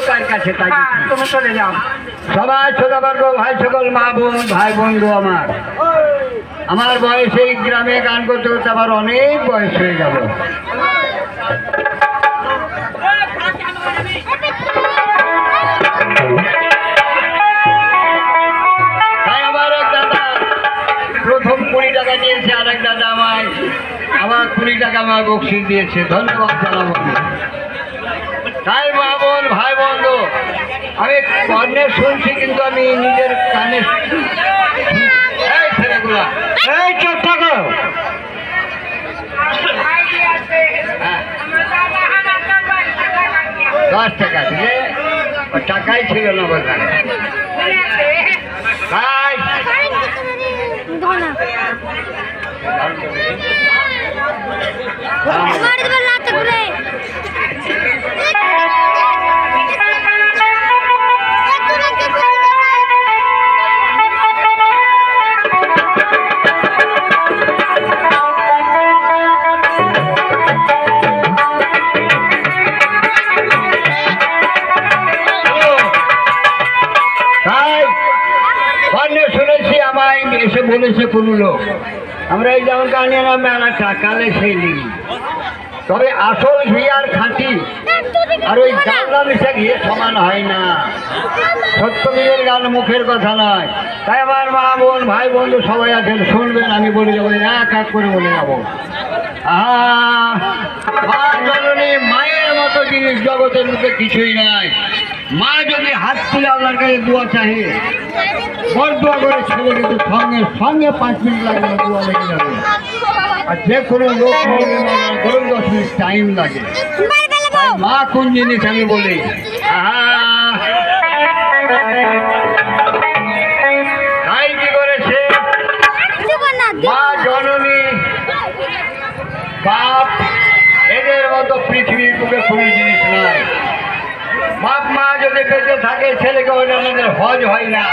তার কাছে, তাই তুমি চলে যাও। সবাই ছোটবর্গ ভাই সকল মা বোন ভাই বন্ধু আমার বয়স এই গ্রামে গান করতে করতে আবার অনেক বয়স হয়ে গেল। তাই আমার এক দাদা প্রথম 20 টাকা নিয়েছে, আর এক দাদা আমার 20 টাকা আমার বকশিশ দিয়েছে, ধন্যবাদ জানাবো। তাই মা বোন ভাই বন্ধু, আমি কর্ণে শুনছি কিন্তু আমি নিজের কানে এই ছেলেগুলা এই চোখ থাকো। হ্যাঁ 10 টাকা দিলে টাকাই ছিল না বোঝানো। তাই শুনেছি আমায় এসে বলেছে কোনো লোক, আমরা এই যেমন কাহিনী মেলাটা কালে সেই লিখি, তবে আসল ঘি আর খাঁটি আর ওই গামলা মিশা ঘিয়ে সমান হয় না। সত্যবীরের গান মুখের কথা নয়। তাই আমার মা বোন ভাই বন্ধু সবাই আছেন, শুনবেন, আমি বলে যাবো, এক এক করে বলে যাবো। মা জননী, মায়ের মতো জিনিস জগতের মধ্যে কিছুই নাই। মা যদি হাত তুলে আপনার কাছে দোয়া চাহে, বড় দোয়া করে ছেলে কিন্তু সঙ্গে সঙ্গে 5 মিনিট লাগবে না, দোয়া লেগে যাবে। আর যে কোনো লোক ধরুন 10 মিনিট টাইম লাগে। মা কোন জিনিস আমি বলি, তাই কি করেছে মা জননী বাপ, এদের মতো পৃথিবীর বুকে কোনো জিনিস নাই। বাপ মা যদি বেঁচে থাকে ছেলেকে ওইটা আমাদের হজ হয় না।